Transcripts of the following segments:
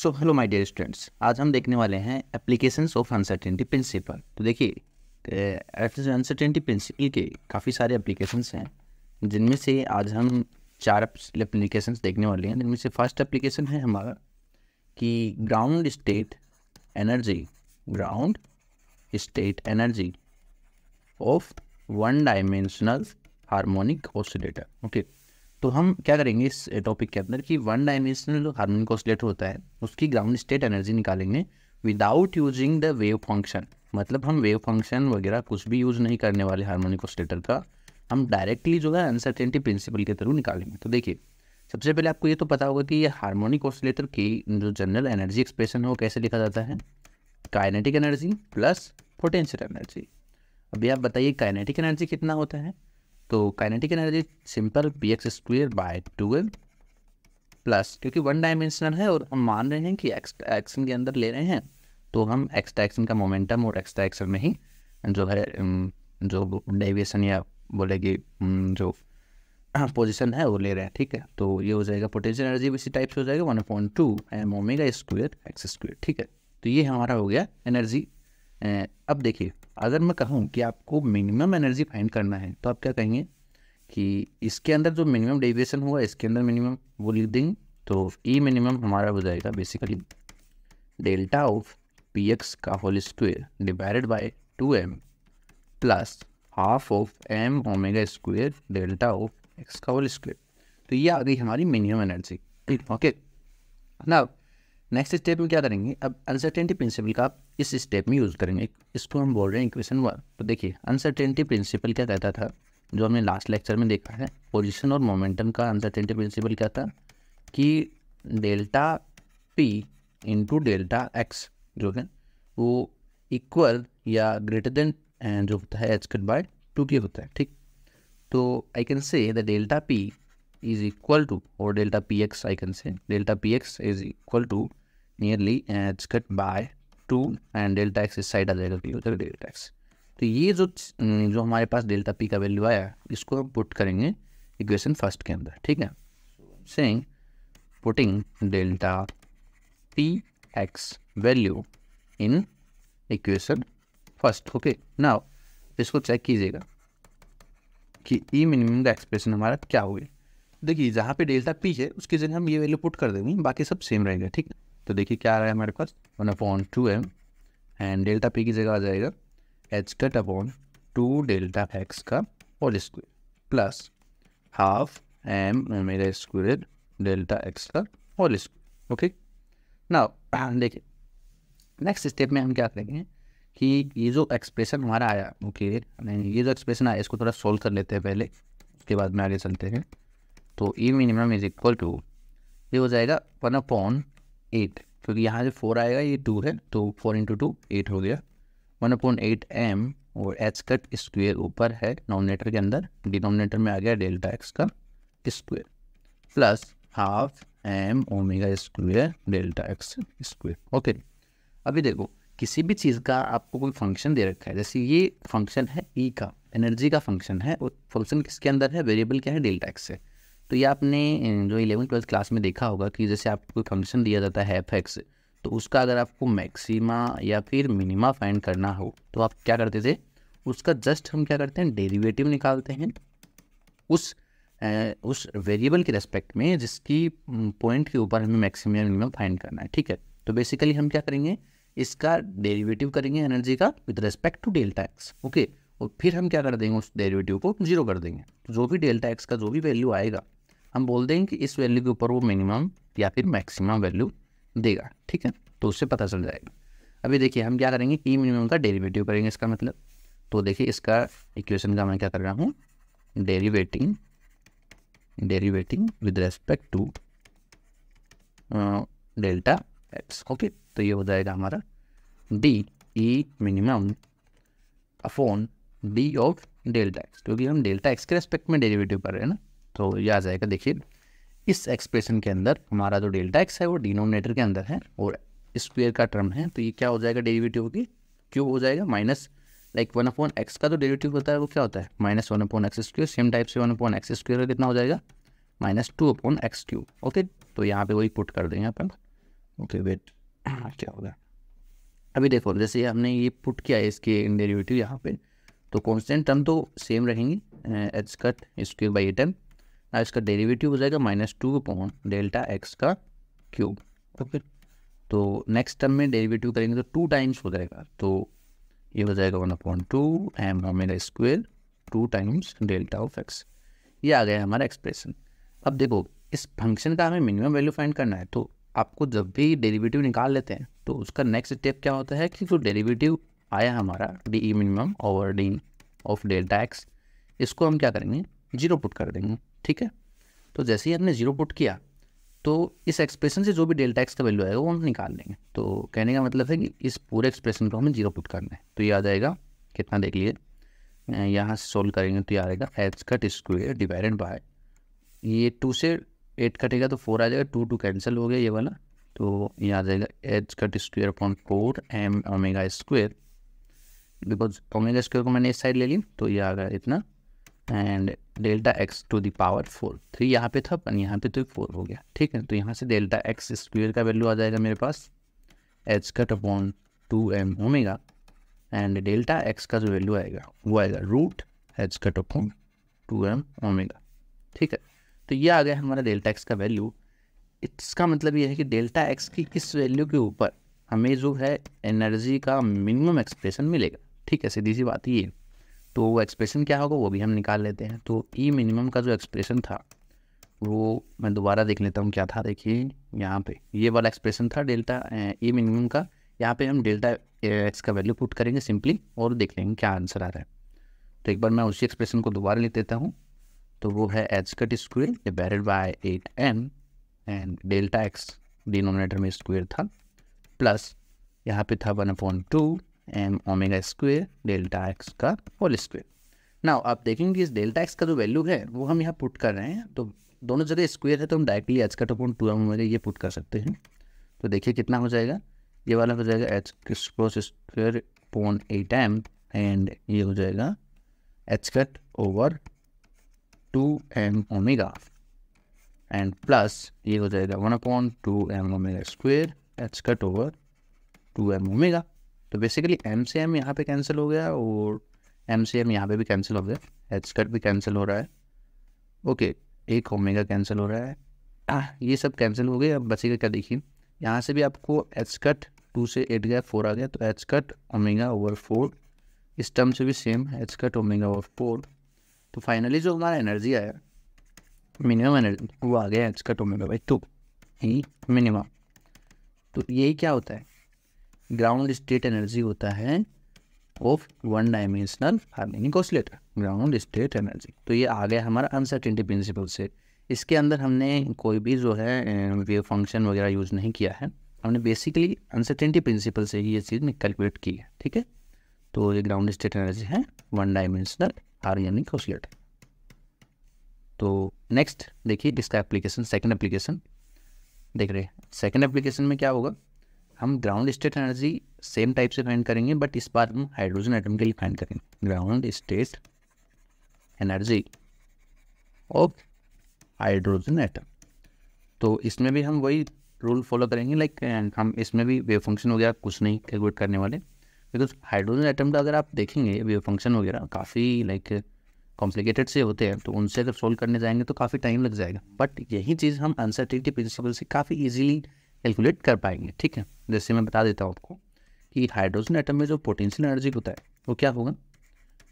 So hello my dear students, आज हम देखने वाले हैं एप्लीकेशंस ऑफ अनसर्टेनिटी प्रिंसिपल। तो देखिए अनसर्टेनिटी प्रिंसिपल के काफ़ी सारे एप्लीकेशंस हैं, जिनमें से आज हम 4 एप्लीकेशंस देखने वाले हैं। जिनमें से फर्स्ट एप्लीकेशन है हमारा कि ground state energy of one dimensional harmonic oscillator. Okay, तो हम क्या करेंगे इस टॉपिक के अंदर कि वन डायमेंशनल हार्मोनिक ऑसिलेटर होता है, उसकी ग्राउंड स्टेट एनर्जी निकालेंगे without using the wave function. मतलब हम वेव फंक्शन वगैरह कुछ भी यूज़ नहीं करने वाले हार्मोनिक ऑसिलेटर का, हम डायरेक्टली जो है अनसर्टेनिटी प्रिंसिपल के थ्रू निकालेंगे। तो देखिए, सबसे पहले आपको ये तो पता होगा कि ये हार्मोनिक ऑसिलेटर की जो जनरल एनर्जी एक्सप्रेशन है वो कैसे लिखा जाता है, kinetic energy plus potential energy. अभी आप बताइए काइनेटिक एनर्जी कितना होता है। तो kinetic energy simple px² plus, क्योंकि वन डायमेंशनल है और हम मान रहे हैं कि एक्स डायरेक्शन के अंदर ले रहे हैं, तो हम एक्स डायरेक्शन का मोमेंटम और एक्स डायरेक्शन में ही जो है जो डेविएशन या बोले कि जो पोजीशन है वो ले रहे हैं। ठीक है, तो ये हो जाएगा पोटेंशियल एनर्जी भी इसी टाइप से हो जाएगा 1/2 m² x²। ठीक है, तो ये हमारा हो गया एनर्जी। अब देखिए, अगर मैं कहूँ कि आपको मिनिमम एनर्जी फाइंड करना है तो आप क्या कहेंगे कि इसके अंदर जो मिनिमम डेविएशन हुआ इसके अंदर मिनिमम वो लिख देंगे। तो ई मिनिमम हमारा हो जाएगा बेसिकली डेल्टा ऑफ px का whole square divided by 2m plus half of m⍵² delta of x का होल स्क्वायर। तो ये आ गई हमारी minimum energy. Okay, now next step में क्या करेंगे, अब अनसर्टेनिटी प्रिंसिपल का आप इस स्टेप में यूज़ करेंगे। इसको हम बोल रहे हैं इक्वेशन 1। तो देखिए, अनसर्टेनिटी प्रिंसिपल क्या कहता था, जो हमने लास्ट लेक्चर में देखा है, पोजीशन और मोमेंटम का अनसर्टेनिटी प्रिंसिपल क्या था कि delta p into delta x जो है वो इक्वल या ग्रेटर देन जो होता है h/2 की होता है। ठीक, तो I can say the delta p is equal to, और delta px I can say delta px is equal to nearly h/2 and delta x इस साइड आ जाएगा, हो जाएगा डेल्टा एक्स। तो ये जो हमारे पास डेल्टा पी का वैल्यू आया, इसको हम पुट करेंगे इक्वेशन फर्स्ट के अंदर। ठीक है, saying putting delta P x value in equation first. Okay, now इसको चेक कीजिएगा कि ई मिनिमम का एक्सप्रेशन हमारा क्या हुआ। देखिए, जहाँ पे डेल्टा पी है उसकी जगह हम ये वैल्यू पुट कर देंगे, बाकी सब सेम रहेगा। ठीक है, तो देखिए क्या आ रहा है हमारे पास 1/2m एंड डेल्टा पी की जगह आ जाएगा h/2 डेल्टा एक्स का whole square plus half m⍵² delta x का होल स्क्वायर। ओके, नाउ देखिए नेक्स्ट स्टेप में हम क्या करेंगे कि ये जो एक्सप्रेशन हमारा आया, ओके, ये जो एक्सप्रेशन आया इसको थोड़ा सोल्व कर लेते हैं पहले, उसके बाद में आगे चलते हैं। तो ई मिनिमम इज इक्वल टू, ये हो जाएगा 1/8, क्योंकि यहाँ जो 4 आएगा ये 2 है, तो 4 × 2 8 हो गया 1/8m, और h² ऊपर है नॉमिनेटर के अंदर, डिनोमिनेटर में आ गया डेल्टा एक्स का square plus half m⍵² delta x square. Okay, अभी देखो, किसी भी चीज़ का आपको कोई फंक्शन दे रखा है, जैसे ये फंक्शन है ई का, एनर्जी का फंक्शन है, और फंक्शन किसके अंदर है, वेरिएबल क्या है, डेल्टा एक्स है। तो ये आपने जो 11th-12th क्लास में देखा होगा कि जैसे आपको कोई फंक्शन दिया जाता है f(x), तो उसका अगर आपको मैक्सिमा या फिर मिनिमा फाइंड करना हो तो आप क्या करते थे, उसका जस्ट हम क्या करते हैं, डेरिवेटिव निकालते हैं उस वेरिएबल के रेस्पेक्ट में जिसकी पॉइंट के ऊपर हमें मैक्सिमम या मिनिमम फाइंड करना है। ठीक है, तो बेसिकली हम क्या करेंगे, इसका डेरिवेटिव करेंगे एनर्जी का with respect to delta x. ओके, और फिर हम क्या कर देंगे, उस डेरिवेटिव को 0 कर देंगे। तो जो भी डेल्टा एक्स का जो भी वैल्यू आएगा, हम बोल देंगे कि इस वैल्यू के ऊपर वो मिनिमम या फिर मैक्सिमम वैल्यू देगा। ठीक है, तो उससे पता चल जाएगा। अभी देखिए, हम क्या करेंगे, ई मिनिमम का डेरिवेटिव करेंगे इसका मतलब। तो देखिए, इसका इक्वेशन का मैं क्या कर रहा हूँ, derivating with respect to delta x. Okay, तो ये हो जाएगा हमारा D E minimum upon D of delta x, क्योंकि हम डेल्टा एक्स के रेस्पेक्ट में डेरिवेटिव कर रहे हैं ना। तो ये आ जाएगा, देखिए इस एक्सप्रेशन के अंदर हमारा जो डेल्टा एक्स है वो डिनोमिनेटर के अंदर है और स्क्वायर का टर्म है, तो ये क्या हो जाएगा, डेरिवेटिव की क्यूब हो जाएगा, माइनस लाइक 1/x का जो डेरिवेटिव होता है वो क्या होता है, -1/x²। सेम टाइप से 1/x² का कितना हो जाएगा, -2/x³। ओके, तो यहाँ पे वही पुट कर देंगे अपन ओके वेट, क्या होगा अभी देखो, जैसे हमने ये पुट किया है इसके डेरिवेटिव यहाँ पे, तो कांस्टेंट टर्म तो सेम रहेंगी, H cut square by eight M, इसका डेरिवेटिव हो जाएगा -2 अपॉन डेल्टा एक्स का क्यूब। ओके, तो नेक्स्ट टर्म में डेरिवेटिव करेंगे तो 2 टाइम्स हो जाएगा, तो ये हो जाएगा 1/2 M omega square 2 times delta of X. ये आ गया हमारा एक्सप्रेशन। अब देखो, इस फंक्शन का हमें मिनिमम वैल्यू फाइंड करना है, तो आपको जब भी डेरिवेटिव निकाल लेते हैं तो उसका नेक्स्ट स्टेप क्या होता है कि जो डेरिवेटिव आया हमारा D E minimum over D of delta x, इसको हम क्या करेंगे, 0 पुट कर देंगे। ठीक है, तो जैसे ही हमने 0 पुट किया तो इस एक्सप्रेशन से जो भी डेल्टा एक्स का वैल्यू आएगा वो हम निकाल लेंगे। तो कहने का मतलब है कि इस पूरे एक्सप्रेशन को हमें 0 पुट करना है। तो ये आ जाएगा कितना, देख लिए, यहाँ से सोल्व करेंगे तो ये आ जाएगा H cut square divided bye, ये 2 से 8 कटेगा तो 4 आ जाएगा, 2 2 कैंसिल हो गया ये वाला, तो ये आ जाएगा H cut square upon 4 M omega square, because omega square को मैंने इस साइड ले ली तो ये आ गया इतना, and delta X to the power 4, 3 यहाँ पे था पर यहाँ पे तो 4 हो गया। ठीक है, तो यहाँ से डेल्टा एक्स स्क्वायर का वैल्यू आ जाएगा मेरे पास H cut upon 2 M omega, and delta x का जो वैल्यू आएगा वो आएगा root H cut upon 2 M omega. ठीक है, तो ये आ गया हमारा डेल्टा एक्स का वैल्यू। इसका मतलब ये है कि डेल्टा एक्स की इस वैल्यू के ऊपर हमें जो है एनर्जी का मिनिमम एक्सप्रेशन मिलेगा। ठीक है, सीधी सी बात ये, तो वो एक्सप्रेशन क्या होगा वो भी हम निकाल लेते हैं। तो ई मिनिमम का जो एक्सप्रेशन था वो मैं दोबारा देख लेता हूँ क्या था। देखिए यहाँ पे ये वाला एक्सप्रेशन था डेल्टा ई मिनिमम का, यहाँ पे हम डेल्टा एक्स का वैल्यू पुट करेंगे सिंपली और देख लेंगे क्या आंसर आ रहा है। तो एक बार मैं उसी एक्सप्रेशन को दोबारा लिख देता हूँ, तो वो है H cut square divided by 8m and delta X denominator में स्क्वायर था, प्लस यहाँ पे था 1/2 M omega square delta x का होल स्क्वायर। नाउ आप देखेंगे इस डेल्टा एक्स का जो वैल्यू है वो हम यहाँ पुट कर रहे हैं, तो दोनों जगह स्क्वायर है तो हम directly H cut upon 2 M omega ये पुट कर सकते हैं। तो देखिए कितना हो जाएगा, ये वाला हो जाएगा H cross square upon 8m and ये हो जाएगा H cut over 2m omega and plus ये हो जाएगा 1/2 M omega square H cut over 2m omega. तो बेसिकली m से m यहाँ पे कैंसिल हो गया और m से m यहाँ पे भी कैंसिल हो गया, एच कट भी कैंसिल हो रहा है। ओके, एक ओमेगा कैंसिल हो रहा है, ये सब कैंसिल हो गए। अब बचेगा क्या, देखिए यहाँ से भी आपको एच कट 2 से 8 गया 4 आ गया, तो एच कट ओमेगा ओवर 4, इस टर्म से भी same H cut omega over 4। तो फाइनली जो हमारा एनर्जी आया मिनिमम एनर्जी वो आ गया H cut omega by 2 he minimum. तो यही क्या होता है, ग्राउंड स्टेट एनर्जी होता है of one dimensional harmonic oscillator, ground state energy. तो ये आ गया हमारा अनसर्टेनिटी प्रिंसिपल से। इसके अंदर हमने कोई भी जो है वेव फंक्शन वगैरह यूज़ नहीं किया है, हमने बेसिकली अनसर्टेनिटी प्रिंसिपल से ही ये चीज़ कैलकुलेट की है। ठीक है, तो ये ग्राउंड स्टेट एनर्जी है वन डायमेंशनल हार्मोनिक ऑसिलेटर। तो नेक्स्ट देखिए इसका एप्लीकेशन, सेकंड एप्लीकेशन देख रहे हैं। सेकंड एप्लीकेशन में क्या होगा, हम ground state energy same type से फाइंड करेंगे, बट इस बार हम हाइड्रोजन एटम के लिए फाइंड करेंगे ground state energy of hydrogen atom. तो इसमें भी हम वही रूल फॉलो करेंगे, लाइक हम इसमें भी वेव फंक्शन वगैरह कुछ नहीं कैलकुलेट करने वाले, बिकॉज हाइड्रोजन एटम का अगर आप देखेंगे वेव फंक्शन वगैरह काफ़ी लाइक कॉम्प्लिकेटेड से होते हैं, तो उनसे अगर सोल्व करने जाएंगे तो काफ़ी टाइम लग जाएगा। बट यही चीज़ हम अनसर्टेनिटी प्रिंसिपल से काफ़ी ईजिली कैलकुलेट कर पाएंगे। ठीक है, जैसे मैं बता देता हूँ आपको कि हाइड्रोजन एटम में जो पोटेंशियल एनर्जी होता है वो क्या होगा,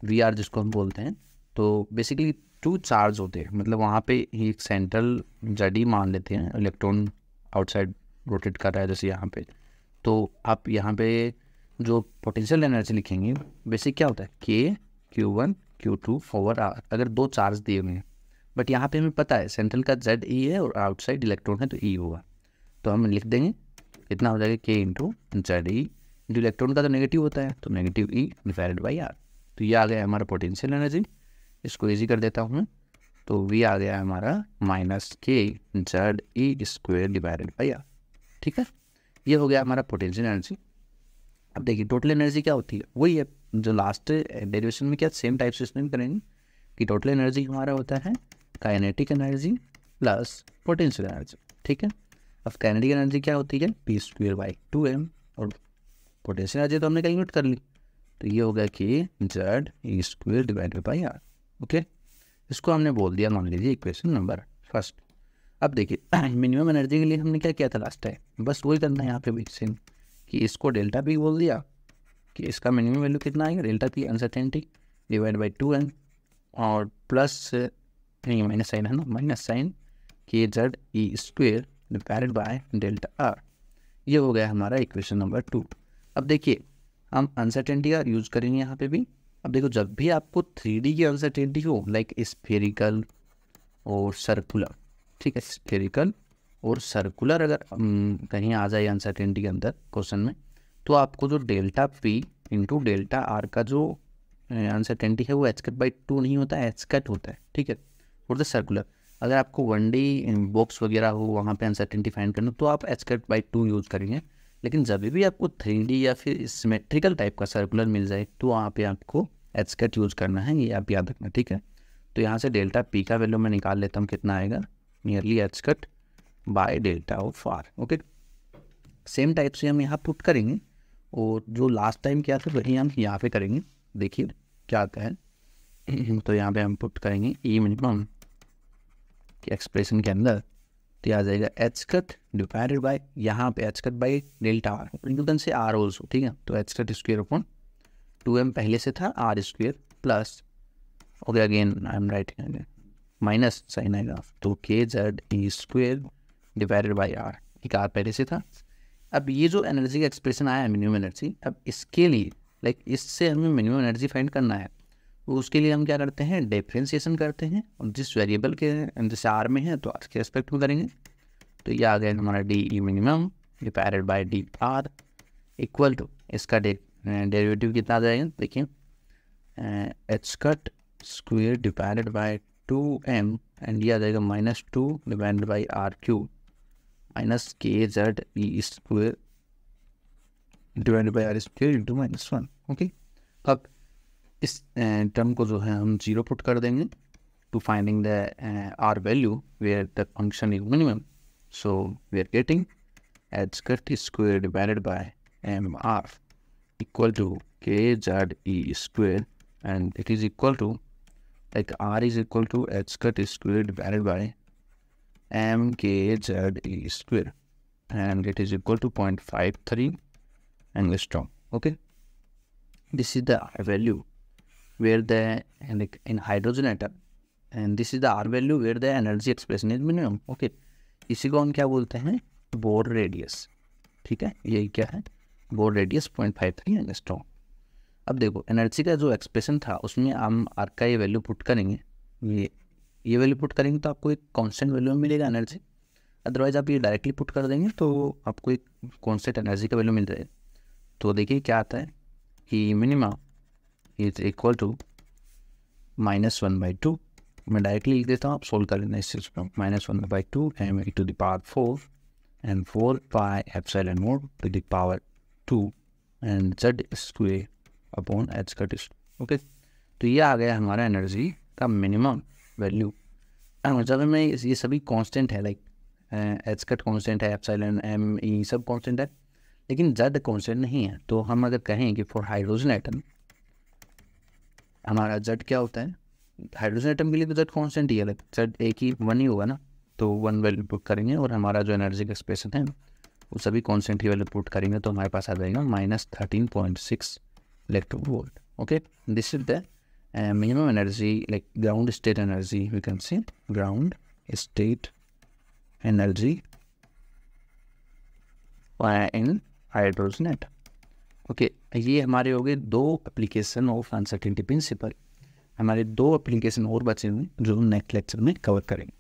वी आर जिसको हम बोलते हैं। तो बेसिकली 2 चार्ज होते हैं, मतलब वहाँ पे एक सेंट्रल जडी मान लेते हैं, इलेक्ट्रॉन आउटसाइड रोटेट कर रहा है जैसे यहाँ पे। तो आप यहाँ पे जो पोटेंशियल एनर्जी लिखेंगे बेसिक क्या होता है के Q1 Q2 ओवर आर, अगर 2 चार्ज दिए हुए हैं, बट यहाँ पे हमें पता है सेंट्रल का जेड ई है और आउटसाइड इलेक्ट्रॉन है तो ई होगा। तो हम लिख देंगे कितना हो जाएगा के इंटू जेड ई, जो इलेक्ट्रॉन का तो नेगेटिव होता है तो negative E divided by R. तो ये आ गया हमारा पोटेंशियल एनर्जी, इसको इजी कर देता हूँ मैं। तो वी आ गया हमारा minus K Z E square divided by R. ठीक है, ये हो गया हमारा पोटेंशियल एनर्जी। अब देखिए टोटल एनर्जी क्या होती है, वही है जो लास्ट डेरिवेशन में क्या सेम टाइप से इसमें भी करेंगे कि टोटल एनर्जी हमारा होता है kinetic energy plus potential energy. ठीक है, अब काइनेटिक एनर्जी क्या होती है, p²/2m, और पोटेंशियल एनर्जी तो हमने कैलकुलेट कर ली, तो ये हो गया कि Z(E²/r). ओके, इसको हमने बोल दिया मान लीजिए इक्वेशन नंबर फर्स्ट। अब देखिए मिनिमम एनर्जी के लिए हमने क्या किया था लास्ट टाइम, बस वही करना है यहाँ पे भी सेम, कि इसको डेल्टा पी बोल दिया कि इसका मिनिमम वैल्यू कितना आएगा, डेल्टा पी अनसर्टेनिटी /2m, और प्लस नहीं माइनस साइन है ना, माइनस साइन KZE²/Δr। ये हो गया हमारा इक्वेशन नंबर 2। अब देखिए हम अनसर्टेनिटी का यूज़ करेंगे यहाँ पे भी। अब देखो जब भी आपको 3D की अनसर्टेनिटी हो, लाइक स्फेरिकल और सर्कुलर, ठीक है, स्फेरिकल और सर्कुलर अगर कहीं आ जाए अनसर्टेनिटी के अंदर क्वेश्चन में, तो आपको जो delta P into delta R का जो अनसर्टेनिटी है वो h(2) नहीं होता है, h होता है, ठीक है। फॉर द सर्कुलर अगर आपको 1D बॉक्स वगैरह हो वहाँ पे अनसर्टेनिटी फाइंड करना तो आप h(2) यूज़ करेंगे, लेकिन जब भी आपको 3D या फिर सिमेट्रिकल टाइप का सर्कुलर मिल जाए तो वहाँ पे आपको h यूज़ करना है, ये आप याद रखना, ठीक है। तो यहाँ से डेल्टा पी का वैल्यू मैं निकाल लेता हूँ, कितना आएगा, nearly h((r). Okay, same type से हम यहाँ पुट करेंगे, और जो लास्ट टाइम क्या था वही हम यहाँ पे करेंगे। देखिए क्या आता है, तो यहाँ पे हम पुट करेंगे ई मिनिमम की एक्सप्रेशन के अंदर, तो आ जाएगा h() यहाँ पे h(/Δr) इंटू से r ऑल्सो, ठीक है। तो h(²/2m पहले से था, r² प्लस हो गया, again I am writing minus sign आएगा, तो KZE²/r, एक r पहले से था। अब ये जो एनर्जी का एक्सप्रेशन आया है मिनिमम एनर्जी, अब इसके लिए लाइक इससे हमें मिनिमम एनर्जी फाइंड करना है, तो उसके लिए हम क्या करते हैं, डिफरेंशिएशन करते हैं, और जिस वेरिएबल के जैसे आर में है तो आर के एस्पेक्ट में करेंगे। तो ये आ गया हमारा DE minimum /Dr equal to, इसका डेरिवेटिव कितना आ जाएगा, देखिए h(2m) एंड ये आ जाएगा -2/r³ minus KZE²/r² into -1। Okay, अब इस टर्म को जो है हम 0 पुट कर देंगे to finding the R value where the function is minimum. So we are getting h(2)/mr equal to KZE² and it is equal to, like r is equal to h(2)/mkZE² and it is equal to 0.53 angstrom. Okay, this is the r value where the, like in hydrogen atom, and this is the r value where the energy expression is minimum. Okay, इसी को हम क्या बोलते हैं, bore radius, ठीक है, यही क्या है, बोर रेडियस 0.53 एंगस्ट्रॉम। अब देखो एनर्जी का जो एक्सप्रेशन था उसमें हम आर का ये वैल्यू पुट करेंगे, ये वैल्यू पुट करेंगे तो आपको एक कांस्टेंट वैल्यू मिलेगा एनर्जी, अदरवाइज आप ये डायरेक्टली पुट कर देंगे तो आपको एक कांस्टेंट एनर्जी का वैल्यू मिल जाएगा। तो देखिए क्या आता है कि मिनिमम इज इक्वल टू -1/2, मैं डायरेक्टली लिख देता हूँ, आप सोल्व कर लेना इस चीज़ पर, -1/2 m⁴ and 4πε0 and Z² upon h²। Okay, तो ये आ गया हमारा एनर्जी का मिनिमम वैल्यू। जब में ये सभी कांस्टेंट है, लाइक h² कांस्टेंट है, एप्सिलॉन m e सब कांस्टेंट है, लेकिन Z कांस्टेंट नहीं है। तो हम अगर कहें कि फॉर हाइड्रोजन एटम हमारा Z क्या होता है, हाइड्रोजन एटम के लिए तो Z कांस्टेंट ही है, लाइक Z एक ही 1 ही होगा ना, तो 1 वैल्यू पुट करेंगे और हमारा जो एनर्जी का एक्सप्रेशन है वो सभी कांस्टेंट ही वैल्यू पुट करेंगे, तो हमारे पास आ जाएगा -13.6 electron volt. Okay, this is the minimum energy, like ground state energy, we can say ground state energy in hydrogen atom. Okay, ये हमारे हो गए 2 एप्लीकेशन ऑफ अनसर्टेनिटी प्रिंसिपल। हमारे 2 एप्लीकेशन और बचे हुए जो नेक्स्ट लेक्चर में कवर करेंगे।